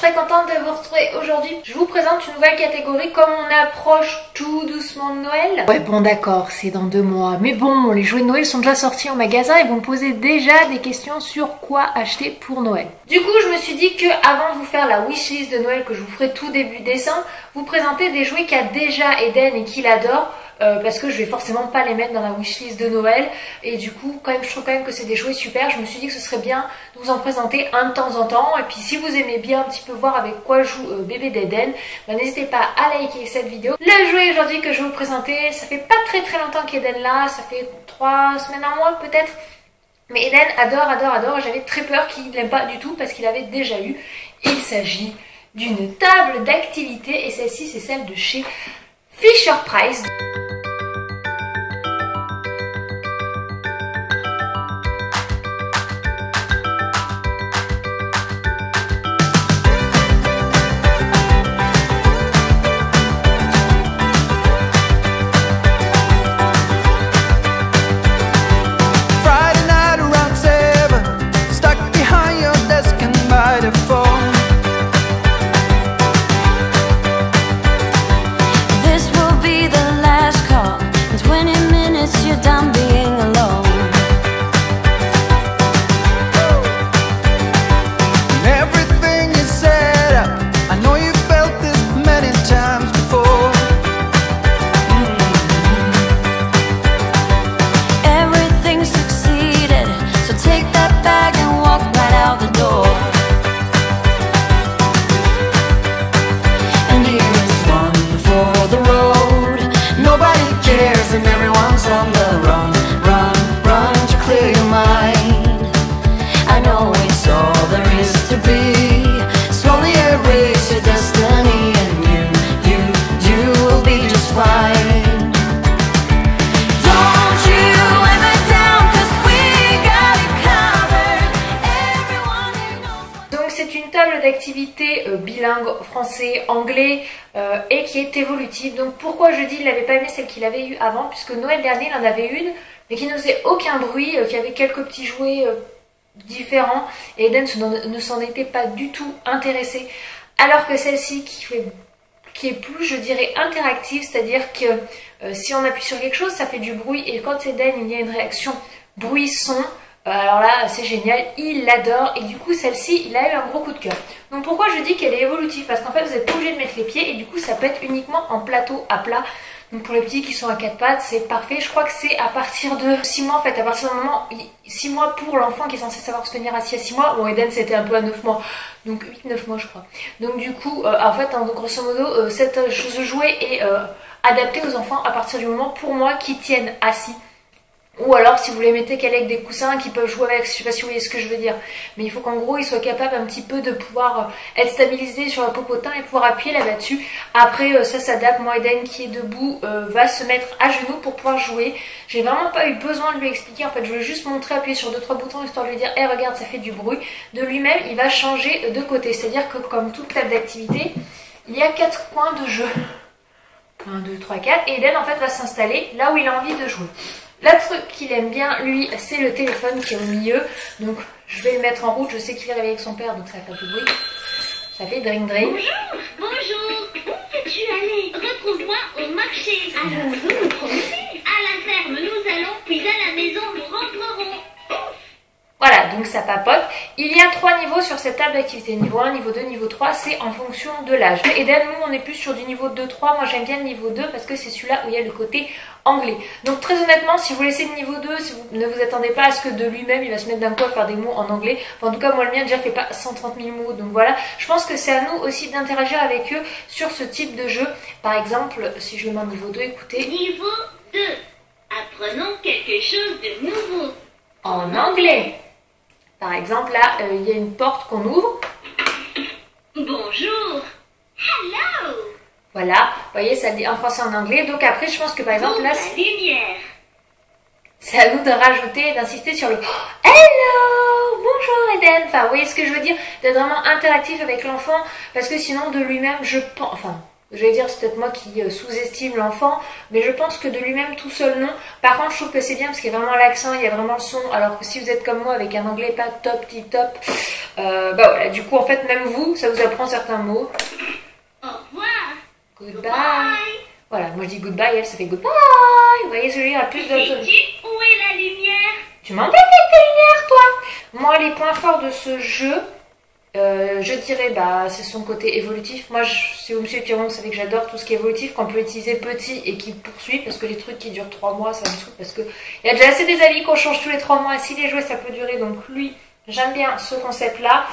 très contente de vous retrouver aujourd'hui. Je vous présente une nouvelle catégorie comme on approche tout doucement de Noël. Ouais bon d'accord, c'est dans 2 mois. Mais bon, les jouets de Noël sont déjà sortis en magasin et vous me posez déjà des questions sur quoi acheter pour Noël. Du coup, je me suis dit que avant de vous faire la wishlist de Noël que je vous ferai tout début décembre, vous présenter des jouets qu'a déjà Eden et qu'il adore. Parce que je vais forcément pas les mettre dans la wishlist de Noël et du coup quand même je trouve quand même que c'est des jouets super. Je me suis dit que ce serait bien de vous en présenter un de temps en temps et puis si vous aimez bien un petit peu voir avec quoi joue bébé d'Eden, bah, n'hésitez pas à liker cette vidéo. Le jouet aujourd'hui que je vais vous présenter, ça fait pas très longtemps qu'Eden là, ça fait 3 semaines, un mois peut-être. Mais Eden adore, j'avais très peur qu'il n'aime pas du tout parce qu'il avait déjà eu. Il s'agit d'une table d'activité et celle-ci c'est celle de chez Fisher Price. D'activité bilingue français-anglais et qui est évolutive. Donc pourquoi je dis il n'avait pas aimé celle qu'il avait eu avant, puisque Noël dernier il en avait une mais qui ne faisait aucun bruit, qui avait quelques petits jouets différents et Eden ne s'en était pas du tout intéressé, alors que celle-ci qui est plus je dirais interactive, c'est-à-dire que si on appuie sur quelque chose ça fait du bruit et quand Eden il y a une réaction bruit-son, alors là c'est génial, il l'adore et du coup celle-ci il a eu un gros coup de cœur. Donc pourquoi je dis qu'elle est évolutive, parce qu'en fait vous n'êtes pas obligé de mettre les pieds et du coup ça peut être uniquement en plateau à plat. Donc pour les petits qui sont à 4 pattes c'est parfait. Je crois que c'est à partir de 6 mois en fait, à partir d'un moment 6 mois pour l'enfant qui est censé savoir se tenir assis à 6 mois. Bon Eden c'était un peu à 9 mois, donc 8-9 mois je crois. Donc du coup en fait grosso modo ce jouet est adapté aux enfants à partir du moment pour moi qui tiennent assis. Ou alors si vous les mettez qu'avec des coussins qui peuvent jouer avec, je sais pas si vous voyez ce que je veux dire. Mais il faut qu'en gros ils soient capables un petit peu de pouvoir être stabilisés sur le popotin et pouvoir appuyer là-dessus. Après ça s'adapte, moi Eden qui est debout va se mettre à genoux pour pouvoir jouer. J'ai vraiment pas eu besoin de lui expliquer, en fait je voulais juste montrer, appuyer sur 2-3 boutons histoire de lui dire hey, regarde ça fait du bruit. De lui-même il va changer de côté, c'est-à-dire que comme toute table d'activité, il y a 4 coins de jeu. 1, 2, 3, 4 et Eden en fait va s'installer là où il a envie de jouer. Le truc qu'il aime bien, lui, c'est le téléphone qui est au milieu. Donc, je vais le mettre en route. Je sais qu'il est réveillé avec son père, donc ça fait du bruit. Ça fait dring dring. Bonjour. Où veux-tu aller? Retrouve-moi au marché. Allons-nous nous promener? À la ferme, nous allons, puis à la maison, nous rentrerons. Voilà, donc ça papote. Il y a 3 niveaux sur cette table d'activité. Niveau 1, niveau 2, niveau 3, c'est en fonction de l'âge. Eden, nous, on est plus sur du niveau 2-3. Moi, j'aime bien le niveau 2 parce que c'est celui-là où il y a le côté anglais. Donc, très honnêtement, si vous laissez le niveau 2, si vous ne vous attendez pas à ce que de lui-même, il va se mettre d'un coup à faire des mots en anglais. Enfin, en tout cas, moi, le mien déjà fait pas 130 000 mots. Donc voilà, je pense que c'est à nous aussi d'interagir avec eux sur ce type de jeu. Par exemple, si je le mets en niveau 2, écoutez. Niveau 2. Apprenons quelque chose de nouveau. En anglais. Par exemple, là, il y a une porte qu'on ouvre. Bonjour. Hello. Voilà, vous voyez, ça dit en français et en anglais. Donc après, je pense que par exemple, là, c'est à nous de rajouter, d'insister sur le hello, bonjour Eden. Enfin, vous voyez ce que je veux dire, d'être vraiment interactif avec l'enfant, parce que sinon, de lui-même, je pense, enfin, Je vais dire, c'est peut-être moi qui sous-estime l'enfant, mais je pense que de lui-même tout seul, non. Par contre, je trouve que c'est bien parce qu'il y a vraiment l'accent, il y a vraiment le son, alors que si vous êtes comme moi avec un anglais pas top, tip-top, bah voilà, du coup, en fait, même vous, ça vous apprend certains mots. Au revoir. Goodbye. Voilà, moi je dis goodbye, elle, ça fait goodbye. Vous voyez, celui a plus de... Sais-tu où est la lumière? Tu m'embêtes avec tes lumières, toi. Moi, les points forts de ce jeu... je dirais, bah, c'est son côté évolutif. Moi, si vous me suivez, vous savez que j'adore tout ce qui est évolutif, qu'on peut utiliser petit et qui poursuit, parce que les trucs qui durent 3 mois, ça me saoule, parce que il y a déjà assez des avis qu'on change tous les 3 mois, et si les jouets, ça peut durer, donc lui, j'aime bien ce concept-là.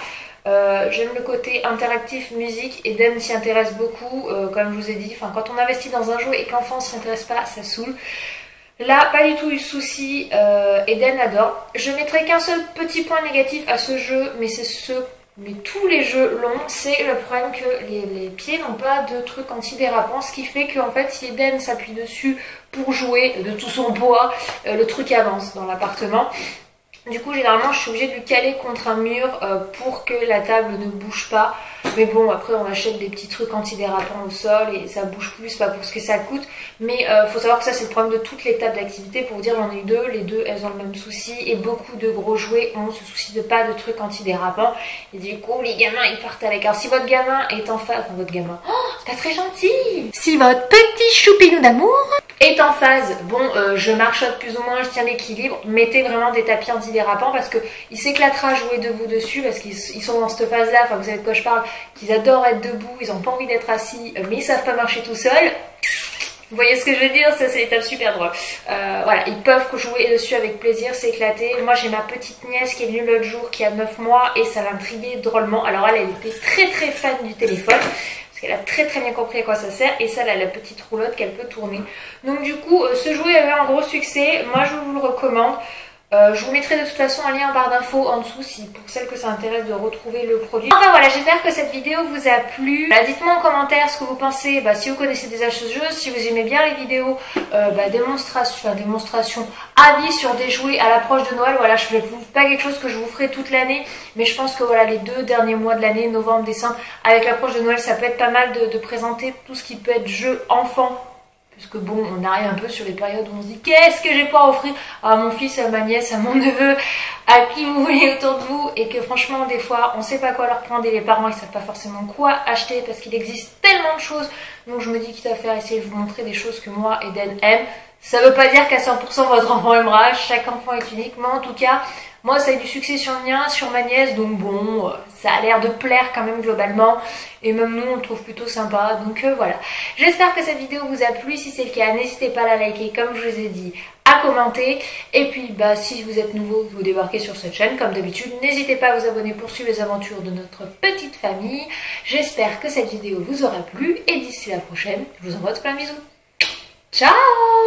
J'aime le côté interactif, musique, Eden s'y intéresse beaucoup, comme je vous ai dit, enfin, quand on investit dans un jeu et que l'enfant s'y intéresse pas, ça saoule. Là, pas du tout eu de souci, Eden adore. Je mettrai qu'un seul petit point négatif à ce jeu, mais c'est mais tous les jeux longs, c'est le problème que les pieds n'ont pas de truc antidérapant, ce qui fait qu'en fait, si Eden s'appuie dessus pour jouer de tout son poids, le truc avance dans l'appartement. Du coup, généralement, je suis obligée de lui caler contre un mur pour que la table ne bouge pas. Mais bon, après, on achète des petits trucs antidérapants au sol et ça bouge plus, pas pour ce que ça coûte. Mais faut savoir que ça, c'est le problème de toutes les tables d'activité. Pour vous dire, j'en ai eu 2. Les 2, elles ont le même souci. Et beaucoup de gros jouets ont ce souci de pas de trucs antidérapants. Et du coup, les gamins, ils partent avec. Alors, si votre gamin est en phase... Enfin, votre gamin... Oh, c'est pas très gentil. Si votre petit choupinou d'amour est en phase, bon, je marchote plus ou moins, je tiens l'équilibre, mettez vraiment des tapis antidérapants parce qu'il s'éclatera à jouer debout dessus parce qu'ils sont dans cette phase là, enfin vous savez de quoi je parle, qu'ils adorent être debout, ils n'ont pas envie d'être assis, mais ils savent pas marcher tout seuls. Vous voyez ce que je veux dire? Ça, c'est des tables super drôles. Voilà, ils peuvent jouer dessus avec plaisir, s'éclater. Moi, j'ai ma petite nièce qui est venue l'autre jour, qui a 9 mois, et ça l'intriguait drôlement. Alors, elle était très très fan du téléphone. Elle a très très bien compris à quoi ça sert et ça elle a la petite roulotte qu'elle peut tourner. Donc du coup ce jouet avait un gros succès, moi je vous le recommande. Je vous mettrai de toute façon un lien en barre d'infos en dessous si pour celles que ça intéresse de retrouver le produit. Enfin voilà, j'espère que cette vidéo vous a plu. Dites-moi en commentaire ce que vous pensez, si vous connaissez déjà ce jeu, si vous aimez bien les vidéos démonstration, avis sur des jouets à l'approche de Noël. Voilà, je ne fais pas quelque chose que je vous ferai toute l'année, mais je pense que voilà, les 2 derniers mois de l'année, novembre, décembre, avec l'approche de Noël, ça peut être pas mal de présenter tout ce qui peut être jeu enfant. Parce que bon, on arrive un peu sur les périodes où on se dit qu'est-ce que j'ai pas à offrir à mon fils, à ma nièce, à mon neveu, à qui vous voulez autour de vous. Et que franchement, des fois, on sait pas quoi leur prendre et les parents, ils savent pas forcément quoi acheter parce qu'il existe tellement de choses. Donc je me dis quitte à faire essayer de vous montrer des choses que moi, Eden aime. Ça veut pas dire qu'à 100% votre enfant aimera, chaque enfant est unique, mais en tout cas, moi ça a eu du succès sur le mien, sur ma nièce, donc bon, ça a l'air de plaire quand même globalement, et même nous on le trouve plutôt sympa, donc voilà. J'espère que cette vidéo vous a plu, si c'est le cas, n'hésitez pas à la liker comme je vous ai dit, à commenter, et puis si vous êtes nouveau, vous débarquez sur cette chaîne, comme d'habitude, n'hésitez pas à vous abonner pour suivre les aventures de notre petite famille. J'espère que cette vidéo vous aura plu, et d'ici la prochaine, je vous envoie plein de bisous. Ciao!